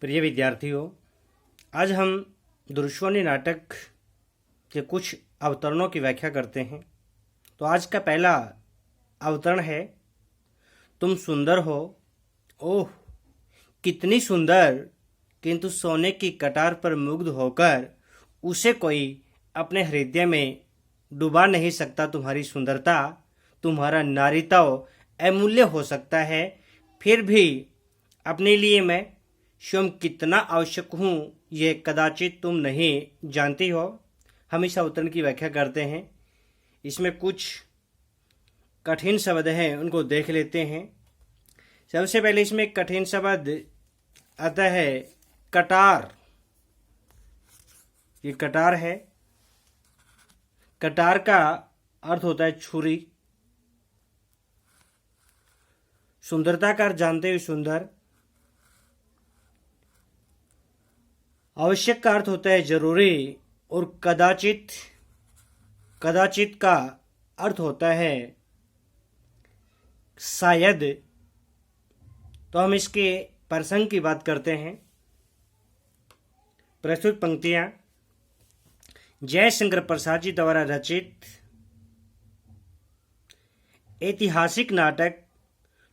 प्रिय विद्यार्थियों, आज हम दुर्श्वनी नाटक के कुछ अवतरणों की व्याख्या करते हैं। तो आज का पहला अवतरण है, तुम सुंदर हो। ओह, कितनी सुंदर, किंतु सोने की कटार पर मुग्ध होकर उसे कोई अपने हृदय में डुबा नहीं सकता। तुम्हारी सुंदरता, तुम्हारा नारीत्व अमूल्य हो सकता है, फिर भी अपने लिए मैं स्वयं कितना आवश्यक हूँ ये कदाचित तुम नहीं जानती हो। हम इस अवतरण की व्याख्या करते हैं। इसमें कुछ कठिन शब्द हैं, उनको देख लेते हैं। सबसे पहले इसमें एक कठिन शब्द आता है कटार। ये कटार है। कटार का अर्थ होता है छुरी। सुंदरता का अर्थ जानते हो, सुंदर। आवश्यक का अर्थ होता है जरूरी, और कदाचित, कदाचित का अर्थ होता है शायद। तो हम इसके प्रसंग की बात करते हैं। प्रस्तुत पंक्तियां जयशंकर प्रसाद जी द्वारा रचित ऐतिहासिक नाटक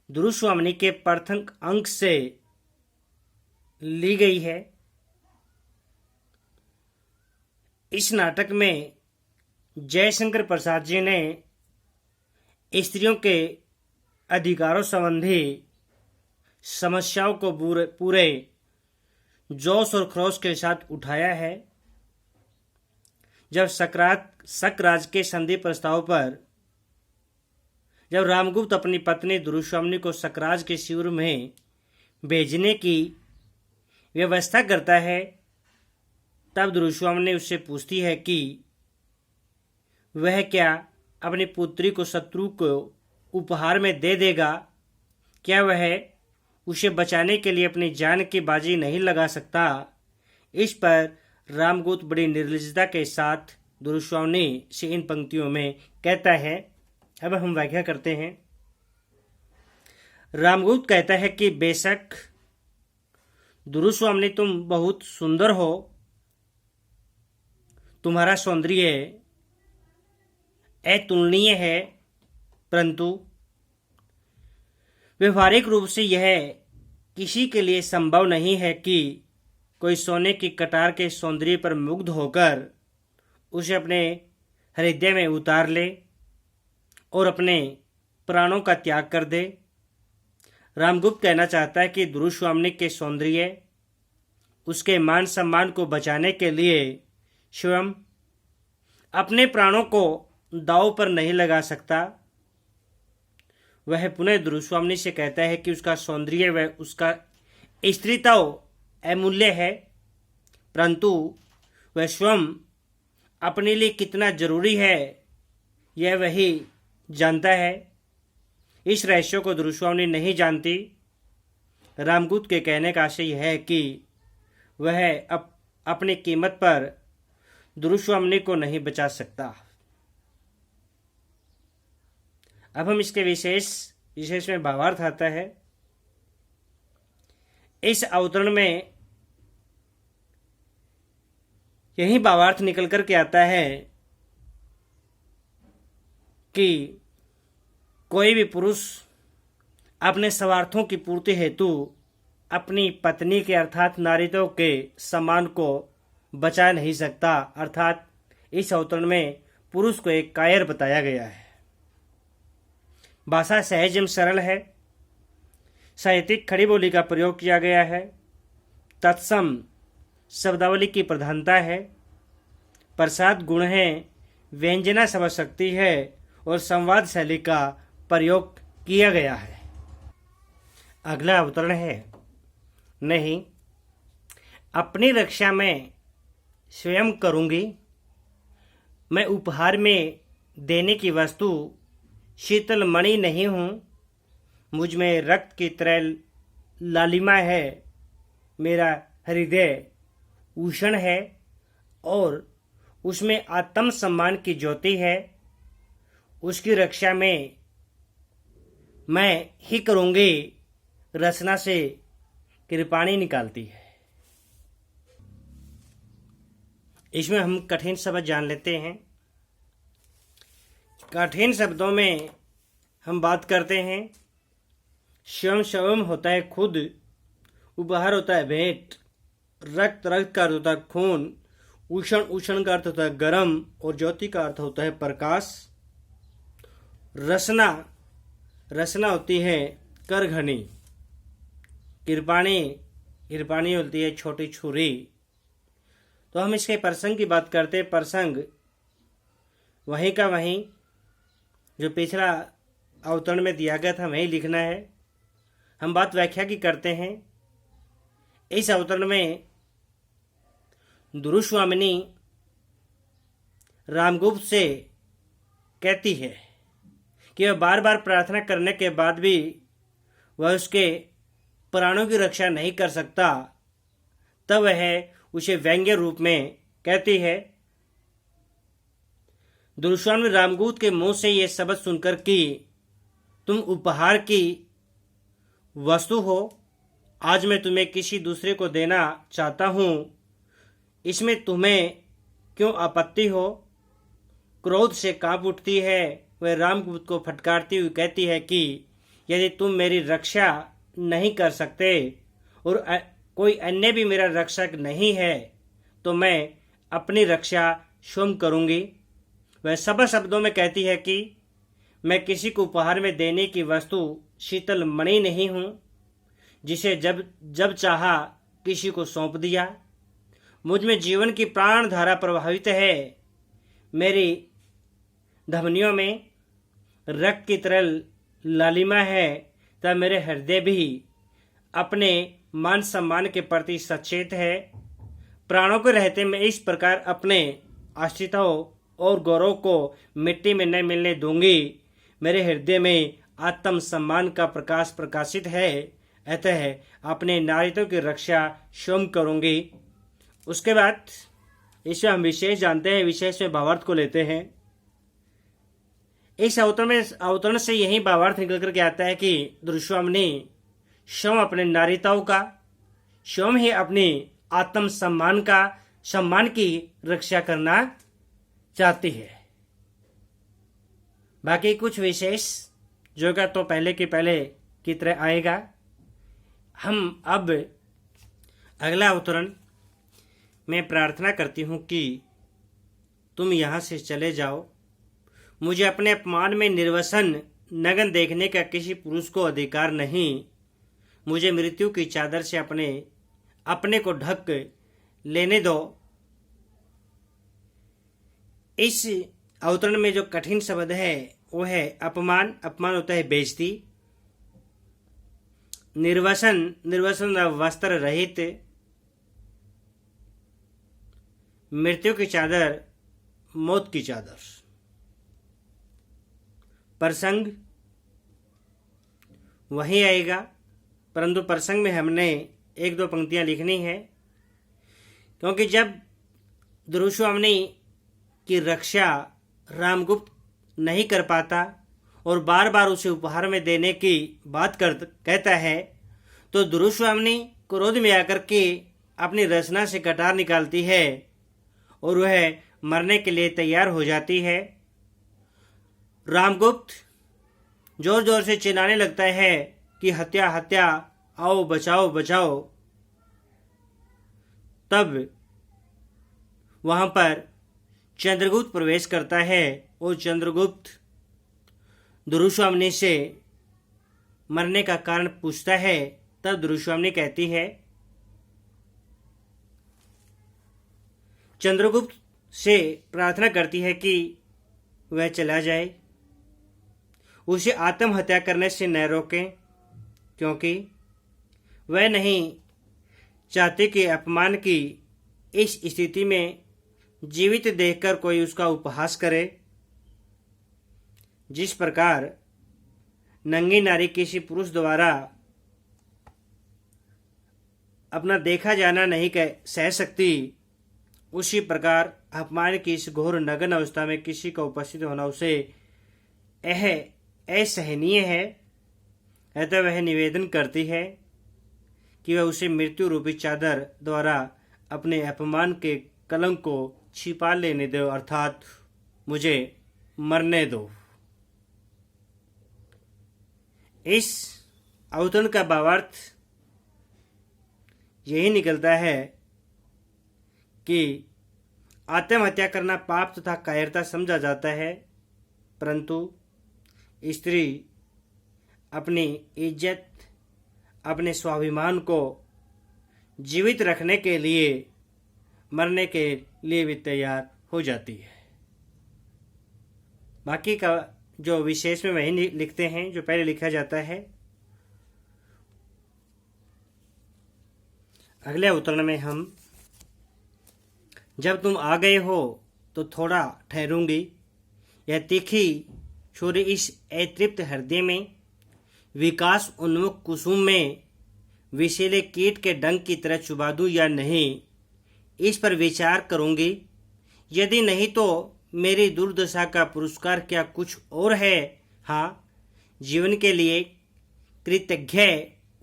दुर्श्वामिनी के प्रथम अंक से ली गई है। इस नाटक में जयशंकर प्रसाद जी ने स्त्रियों के अधिकारों संबंधी समस्याओं को पूरे जोश और खरोश के साथ उठाया है। जब शकराज के संधि प्रस्ताव पर जब रामगुप्त अपनी पत्नी दुर्श्वामिनी को शकराज के शिविर में भेजने की व्यवस्था करता है, तब दुर्श्वामिनी उससे पूछती है कि वह क्या अपनी पुत्री को शत्रु को उपहार में दे देगा। क्या वह उसे बचाने के लिए अपनी जान की बाजी नहीं लगा सकता। इस पर रामगुप्त बड़ी निर्लजता के साथ दुर्श्वामिनी से इन पंक्तियों में कहता है। अब हम व्याख्या करते हैं। रामगुप्त कहता है कि बेशक दुर्श्वामिनी, तुम बहुत सुंदर हो, तुम्हारा सौंदर्य अतुलनीय है, परंतु व्यवहारिक रूप से यह किसी के लिए संभव नहीं है कि कोई सोने की कटार के सौंदर्य पर मुग्ध होकर उसे अपने हृदय में उतार ले और अपने प्राणों का त्याग कर दे। रामगुप्त कहना चाहता है कि दुर्श्वामिनी के सौंदर्य उसके मान सम्मान को बचाने के लिए स्वयं अपने प्राणों को दांव पर नहीं लगा सकता। वह पुनः दुर्श्वामिनी से कहता है कि उसका सौंदर्य व उसका स्त्रीत्व अमूल्य है, परंतु वह स्वयं अपने लिए कितना जरूरी है यह वही जानता है। इस रहस्य को दुर्श्वामिनी नहीं जानती। रामगुप्त के कहने का आशय यह है कि वह अपनी कीमत पर दुर्श्वामिनी को नहीं बचा सकता। अब हम इसके विशेष में भावार्थ आता है। इस अवतरण में यही भावार्थ निकल कर के आता है कि कोई भी पुरुष अपने स्वार्थों की पूर्ति हेतु अपनी पत्नी के अर्थात नारीत्व के सम्मान को बचा नहीं सकता। अर्थात इस अवतरण में पुरुष को एक कायर बताया गया है। भाषा सहज एवं सरल है। साहित्यिक खड़ी बोली का प्रयोग किया गया है। तत्सम शब्दावली की प्रधानता है। प्रसाद गुण है। व्यंजना समझ शक्ति है और संवाद शैली का प्रयोग किया गया है। अगला अवतरण है, नहीं, अपनी रक्षा में स्वयं करूंगी। मैं उपहार में देने की वस्तु शीतल मणि नहीं हूं। मुझ में रक्त की तरह लालिमा है। मेरा हृदय उष्ण है और उसमें आत्म सम्मान की ज्योति है। उसकी रक्षा में मैं ही करूंगी। रचना से कृपाणी निकालती है। इसमें हम कठिन शब्द जान लेते हैं। कठिन शब्दों में हम बात करते हैं। स्वयं स्वयं होता है खुद, उपहार होता है भेंट, रक्त रक्त का अर्थ होता है खून, उष्ण उष्ण का अर्थ होता है गर्म, और ज्योति का अर्थ होता है प्रकाश। रसना रसना होती है करघनी, कृपाणी कृपाणी होती है छोटी छुरी। तो हम इसके प्रसंग की बात करते हैं। प्रसंग वहीं का वहीं जो पिछला अवतरण में दिया गया था वहीं लिखना है। हम बात व्याख्या की करते हैं। इस अवतरण में दुरुस्वामिनी रामगुप्त से कहती है कि वह बार बार प्रार्थना करने के बाद भी वह उसके प्राणों की रक्षा नहीं कर सकता। तब वह उसे व्यंग्य रूप में कहती है। दुरुस्वामी रामगुप्त के मुंह से यह शब्द सुनकर कि तुम उपहार की वस्तु हो, आज मैं तुम्हें किसी दूसरे को देना चाहता हूं, इसमें तुम्हें क्यों आपत्ति हो? क्रोध से कांप उठती है। वह रामगुप्त को फटकारती हुई कहती है कि यदि तुम मेरी रक्षा नहीं कर सकते और कोई अन्य भी मेरा रक्षक नहीं है तो मैं अपनी रक्षा स्वयं करूंगी। वह सब शब्दों में कहती है कि मैं किसी को उपहार में देने की वस्तु शीतल मणि नहीं हूं, जिसे जब जब चाहा किसी को सौंप दिया। मुझ में जीवन की प्राण धारा प्रभावित है। मेरी धमनियों में रक्त की तरह लालिमा है, तब मेरे हृदय भी अपने मान सम्मान के प्रति सचेत है। प्राणों के रहते मैं इस प्रकार अपने आश्रितों और गौरव को मिट्टी में न मिलने दूंगी। मेरे हृदय में आत्म सम्मान का प्रकाश प्रकाशित है, अतः अपने नारियों की रक्षा स्वयं करूंगी। उसके बाद इसमें हम विशेष जानते हैं, विशेष में भावार्थ को लेते हैं। इस अवतरण से यही भावार्थ निकल करके आता है कि दुरुस्वामिनी स्वयं अपने नारिताओं का, स्वयं ही अपनी आत्म सम्मान की रक्षा करना चाहती है। बाकी कुछ विशेष जो का तो पहले के पहले की तरह आएगा। हम अब अगला अवतरण मैं प्रार्थना करती हूँ कि तुम यहाँ से चले जाओ। मुझे अपने अपमान में निर्वसन नग्न देखने का किसी पुरुष को अधिकार नहीं। मुझे मृत्यु की चादर से अपने को ढक लेने दो। इस अवतरण में जो कठिन शब्द है वो है अपमान। अपमान होता है बेइज्जती। निर्वसन वस्त्र रहित। मृत्यु की चादर मौत की चादर। प्रसंग वही आएगा, परंतु प्रसंग में हमने एक दो पंक्तियां लिखनी है, क्योंकि जब दुरुस्वामिनी की रक्षा रामगुप्त नहीं कर पाता और बार बार उसे उपहार में देने की बात कहता है, तो दुरुस्वामिनी क्रोध में आकर के अपनी रचना से कटार निकालती है और वह मरने के लिए तैयार हो जाती है। रामगुप्त जोर जोर से चिल्लाने लगता है कि हत्या हत्या, आओ बचाओ बचाओ। तब वहां पर चंद्रगुप्त प्रवेश करता है और चंद्रगुप्त दुरुस्वामिनी से मरने का कारण पूछता है। तब दुरुस्वामिनी कहती है, चंद्रगुप्त से प्रार्थना करती है कि वह चला जाए, उसे आत्महत्या करने से न रोकें, क्योंकि वह नहीं चाहते कि अपमान की इस स्थिति में जीवित देखकर कोई उसका उपहास करे। जिस प्रकार नंगी नारी किसी पुरुष द्वारा अपना देखा जाना नहीं सह सकती, उसी प्रकार अपमान की इस घोर नग्न अवस्था में किसी का उपस्थित होना उसे असहनीय है। अतः वह निवेदन करती है कि वह उसे मृत्यु रूपी चादर द्वारा अपने अपमान के कलंक को छिपा लेने दो, अर्थात मुझे मरने दो। इस अवतरण का भावार्थ यही निकलता है कि आत्महत्या करना पाप तथा कायरता समझा जाता है, परंतु स्त्री अपनी इज्जत, अपने स्वाभिमान को जीवित रखने के लिए मरने के लिए भी तैयार हो जाती है। बाकी का जो विशेष में वही लिखते हैं जो पहले लिखा जाता है। अगले अवतरण में हम, जब तुम आ गए हो तो थोड़ा ठहरूंगी, यह तीखी छुरी इस अतृप्त हृदय में, विकास उन्मुख कुसुम में विषैले कीट के डंक की तरह चुबा दूं या नहीं, इस पर विचार करूंगी। यदि नहीं तो मेरी दुर्दशा का पुरस्कार क्या कुछ और है? हाँ, जीवन के लिए कृतज्ञ,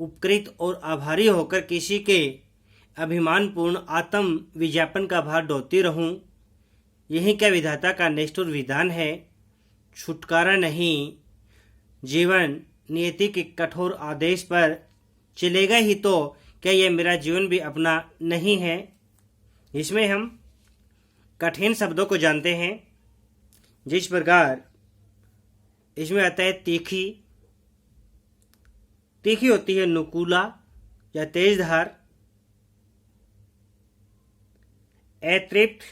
उपकृत और आभारी होकर किसी के अभिमानपूर्ण आत्म विज्ञापन का भार ढोती रहूं, यही क्या विधाता का निष्ठुर विधान है? छुटकारा नहीं। जीवन नियति के कठोर आदेश पर चलेगा ही तो क्या यह मेरा जीवन भी अपना नहीं है? इसमें हम कठिन शब्दों को जानते हैं, जिस प्रकार इसमें आता है तीखी। तीखी होती है नुकीला या तेजधार। अतृप्त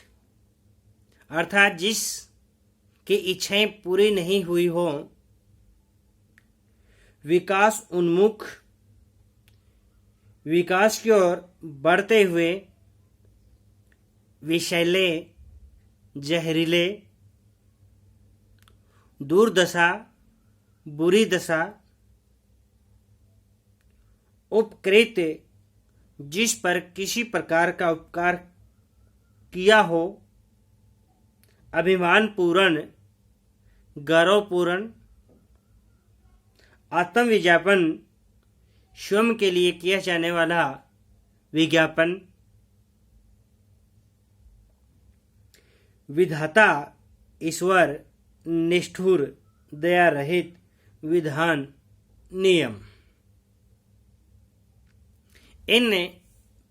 अर्थात जिस की इच्छाएं पूरी नहीं हुई हो। विकास उन्मुख, विकास की ओर बढ़ते हुए। विषैले, जहरीले। दुर्दशा, बुरी दशा। उपकृत, जिस पर किसी प्रकार का उपकार किया हो। अभिमानपूर्ण, गौरवपूर्ण। आत्मविज्ञापन, स्वयं के लिए किया जाने वाला विज्ञापन। विधाता, ईश्वर, निष्ठुर, दया रहित, विधान, नियम। इन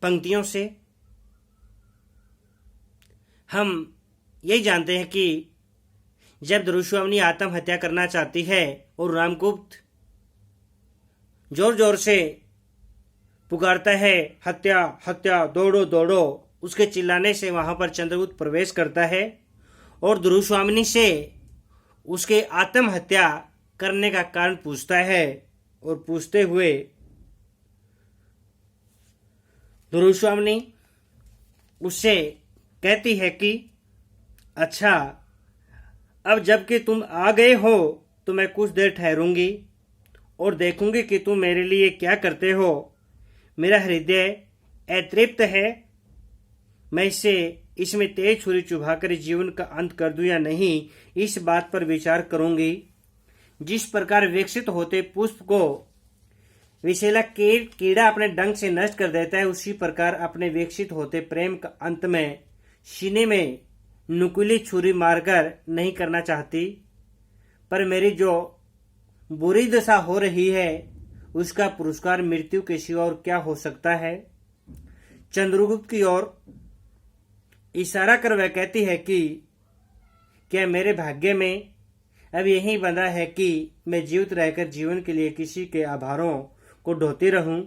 पंक्तियों से हम यही जानते हैं कि जब दुर्योधन आत्महत्या करना चाहती है और रामगुप्त जोर जोर से पुकारता है, हत्या हत्या, दौड़ो दौड़ो, उसके चिल्लाने से वहां पर चंद्रगुप्त प्रवेश करता है और दुर्योधन से उसके आत्महत्या करने का कारण पूछता है। और पूछते हुए दुर्योधन उससे कहती है कि अच्छा, अब जबकि तुम आ गए हो तो मैं कुछ देर ठहरूंगी और देखूंगी कि तुम मेरे लिए क्या करते हो। मेरा हृदय अतृप्त है, मैं इसमें तेज छुरी चुभाकर जीवन का अंत कर दूं या नहीं, इस बात पर विचार करूंगी। जिस प्रकार विकसित होते पुष्प को विषैला कीड़ा अपने डंक से नष्ट कर देता है, उसी प्रकार अपने विकसित होते प्रेम का अंत में सीने में नुकीली छुरी मारकर नहीं करना चाहती। पर मेरी जो बुरी दशा हो रही है उसका पुरस्कार मृत्यु के सिवा और क्या हो सकता है? चंद्रगुप्त की ओर इशारा कर वह कहती है कि क्या मेरे भाग्य में अब यही बंधा है कि मैं जीवित रहकर जीवन के लिए किसी के आभारों को ढोती रहूं?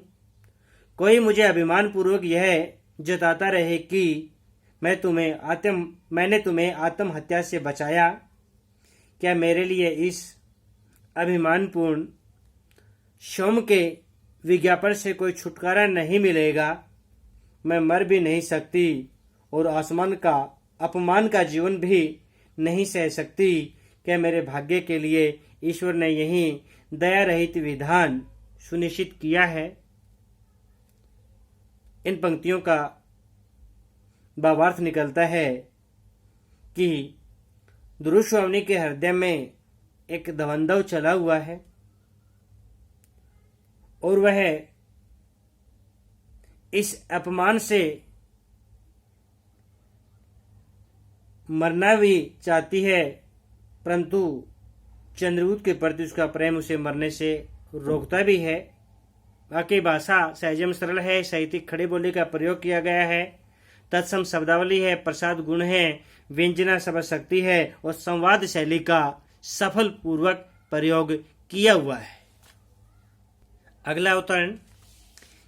कोई मुझे अभिमान पूर्वक यह जताता रहे कि मैंने तुम्हें आत्महत्या से बचाया। क्या मेरे लिए इस अभिमानपूर्ण शोम के विज्ञापन से कोई छुटकारा नहीं मिलेगा? मैं मर भी नहीं सकती और आसमान का अपमान का जीवन भी नहीं सह सकती। क्या मेरे भाग्य के लिए ईश्वर ने यही दया रहित विधान सुनिश्चित किया है? इन पंक्तियों का भावार्थ निकलता है कि दुर्योधन के हृदय में एक द्वंद्व चला हुआ है और वह इस अपमान से मरना भी चाहती है, परंतु चंद्रगुप्त के प्रति उसका प्रेम उसे मरने से रोकता भी है। बाकी भाषा सहजम सरल है, साहित्यिक खड़ी बोली का प्रयोग किया गया है, तत्सम शब्दावली है, प्रसाद गुण है, व्यंजना शब्द शक्ति है और संवाद शैली का सफल पूर्वक प्रयोग किया हुआ है। अगला अवतरण,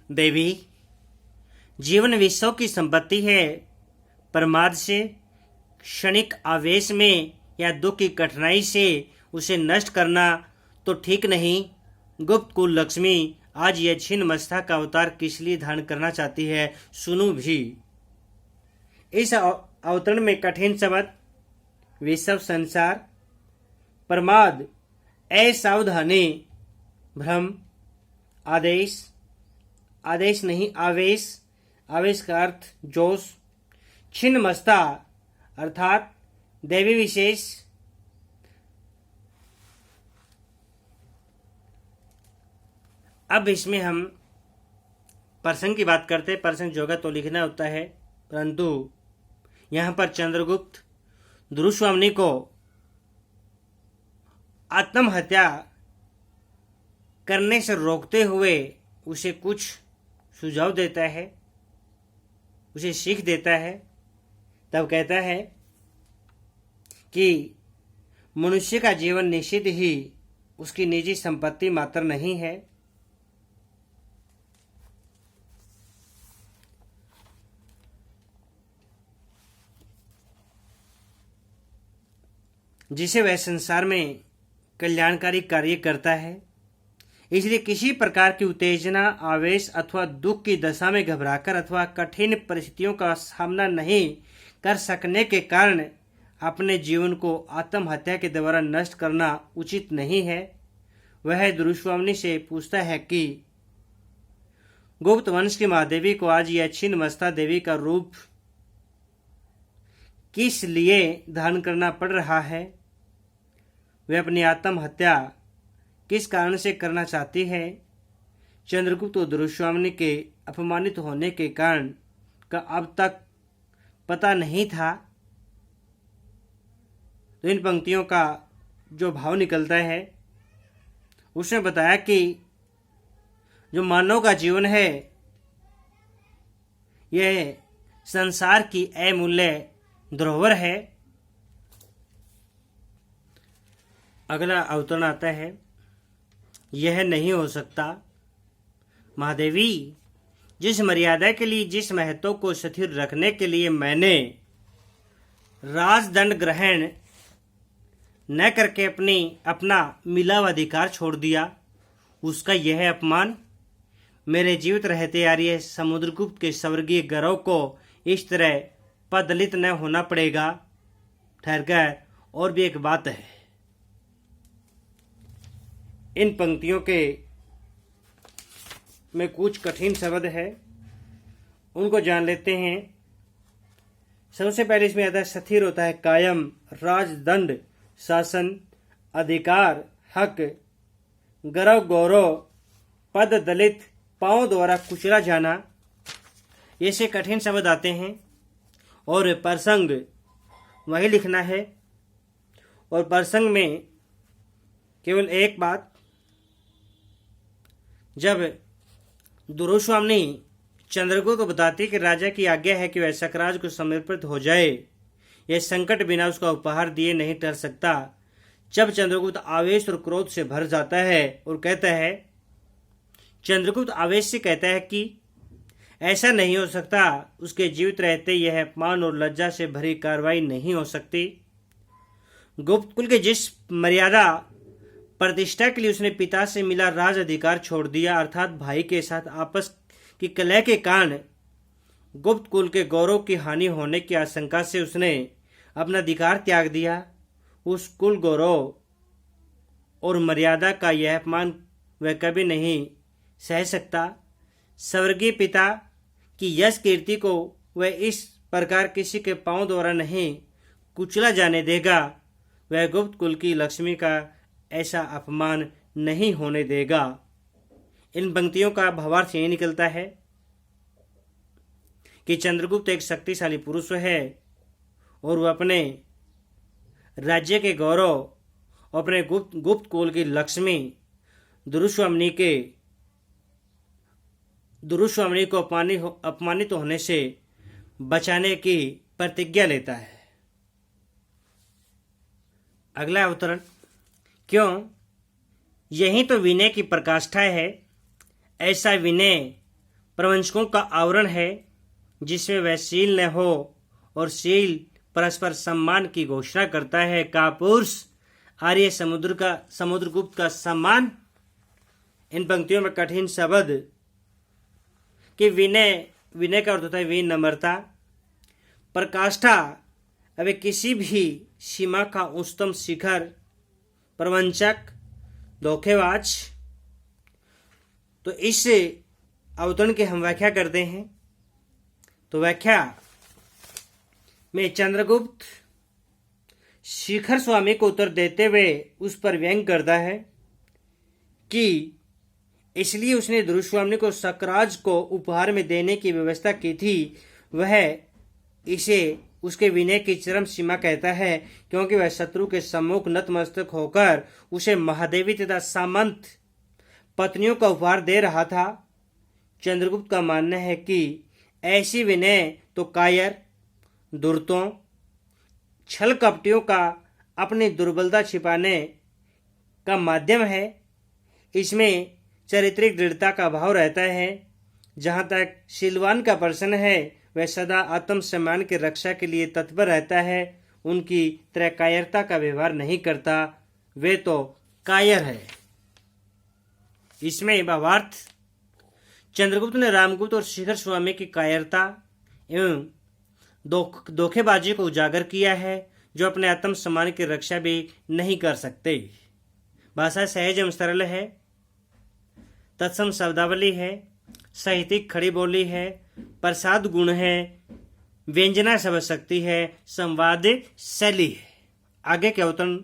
देवी जीवन विश्व की संपत्ति है। प्रमाद से, क्षणिक आवेश में या दुख की कठिनाई से उसे नष्ट करना तो ठीक नहीं। गुप्त कुल लक्ष्मी आज यह छिन्न मस्ता का अवतार किस लिए धारण करना चाहती है, सुनो भी। इस अवतरण में कठिन शब्द विश्व संसार, प्रमाद असावधानी, भ्रम, आदेश, आदेश नहीं आवेश, आवेश का अर्थ जोश, छिन्न मस्ता अर्थात देवी विशेष। अब इसमें हम प्रसंग की बात करते हैं। प्रसंग जोगा तो लिखना होता है, परंतु यहाँ पर चंद्रगुप्त दुरुस्वामिनी को आत्महत्या करने से रोकते हुए उसे कुछ सुझाव देता है, उसे सीख देता है। तब कहता है कि मनुष्य का जीवन निश्चित ही उसकी निजी संपत्ति मात्र नहीं है। जिसे वह संसार में कल्याणकारी कार्य करता है। इसलिए किसी प्रकार की उत्तेजना, आवेश अथवा दुख की दशा में घबराकर अथवा कठिन परिस्थितियों का सामना नहीं कर सकने के कारण अपने जीवन को आत्महत्या के द्वारा नष्ट करना उचित नहीं है। वह दुरुस्वामिनी से पूछता है कि गुप्त वंश की महादेवी को आज यह छिन्न मस्ता देवी का रूप किस लिए धारण करना पड़ रहा है, वह अपनी आत्महत्या किस कारण से करना चाहती है। चंद्रगुप्त और दुरुस्वामिनी के अपमानित होने के कारण का अब तक पता नहीं था। तो इन पंक्तियों का जो भाव निकलता है, उसने बताया कि जो मानव का जीवन है यह संसार की अमूल्य धरोहर है। अगला अवतरण आता है, यह नहीं हो सकता। महादेवी, जिस मर्यादा के लिए, जिस महत्व को स्थिर रखने के लिए मैंने राजदंड ग्रहण न करके अपना मिला हुआ अधिकार छोड़ दिया, उसका यह अपमान मेरे जीवित रहते आर्य समुद्रगुप्त के स्वर्गीय गौरव को इस तरह पदलित न होना पड़ेगा। ठहरकर और भी एक बात है। इन पंक्तियों के में कुछ कठिन शब्द है, उनको जान लेते हैं। सबसे पहले इसमें आता है स्थिर होता है कायम, राजदंड शासन, अधिकार हक, गौरव गौरव, पद दलित, पांव द्वारा कुचला जाना, ये से कठिन शब्द आते हैं। और प्रसंग वही लिखना है। और प्रसंग में केवल एक बात, जब दुरुस्वामिनी चंद्रगुप्त को बताती कि राजा की आज्ञा है कि वह सकराज को समर्पित हो जाए, यह संकट बिना उसका उपहार दिए नहीं टल सकता। जब चंद्रगुप्त आवेश और क्रोध से भर जाता है और कहता है, चंद्रगुप्त आवेश से कहता है कि ऐसा नहीं हो सकता, उसके जीवित रहते यह अपमान और लज्जा से भरी कार्रवाई नहीं हो सकती। गुप्त कुल के जिस मर्यादा प्रतिष्ठा के लिए उसने पिता से मिला राज अधिकार छोड़ दिया, अर्थात भाई के साथ आपस की कलह के कारण गुप्त कुल के गौरव की हानि होने की आशंका से उसने अपना अधिकार त्याग दिया, उस कुल गौरव और मर्यादा का यह अपमान वह कभी नहीं सह सकता। स्वर्गीय पिता की यश कीर्ति को वह इस प्रकार किसी के पांव द्वारा नहीं कुचला जाने देगा। वह गुप्त कुल की लक्ष्मी का ऐसा अपमान नहीं होने देगा। इन पंक्तियों का भावार्थ यही निकलता है कि चंद्रगुप्त एक शक्तिशाली पुरुष है और वह अपने राज्य के गौरव, अपने गुप्त कुल की लक्ष्मी दुरुस्वामिनी को अपमानित होने से बचाने की प्रतिज्ञा लेता है। अगला अवतरण, क्यों, यही तो विनय की प्रकाष्ठा है। ऐसा विनय प्रवंचकों का आवरण है जिसमें वह शील न हो और शील परस्पर सम्मान की घोषणा करता है। कापुरुष आर्य समुद्रगुप्त का सम्मान। इन पंक्तियों में कठिन शब्द कि विनय का अर्थ होता है विनम्रता। प्रकाष्ठा अब किसी भी सीमा का उच्चतम शिखर। प्रवंचक, धोखेबाज। तो इस अवतरण की हम व्याख्या करते हैं। तो व्याख्या में चंद्रगुप्त शिखर स्वामी को उत्तर देते हुए उस पर व्यंग करता है कि इसलिए उसने दुरुस्वामिनी को सकराज को उपहार में देने की व्यवस्था की थी। वह इसे उसके विनय की चरम सीमा कहता है, क्योंकि वह शत्रु के सम्मुख नतमस्तक होकर उसे महादेवी तथा सामंत पत्नियों का उपहार दे रहा था। चंद्रगुप्त का मानना है कि ऐसी विनय तो कायर, दुर्तों, छल कपटियों का अपनी दुर्बलता छिपाने का माध्यम है। इसमें चारित्रिक दृढ़ता का भाव रहता है। जहाँ तक शीलवान का प्रश्न है, वह सदा आत्म सम्मान की रक्षा के लिए तत्पर रहता है। उनकी तरह कायरता का व्यवहार नहीं करता, वे तो कायर है। इसमें भावार्थ, चंद्रगुप्त ने रामगुप्त और शिखर स्वामी की कायरता एवं धोखेबाजी को उजागर किया है, जो अपने आत्म सम्मान की रक्षा भी नहीं कर सकते। भाषा सहज एवं सरल है, तत्सम शब्दावली है, साहित्यिक खड़ी बोली है, प्रसाद गुण है, व्यंजना शब्द शक्ति है, संवाद शैली है। आगे के अवतरण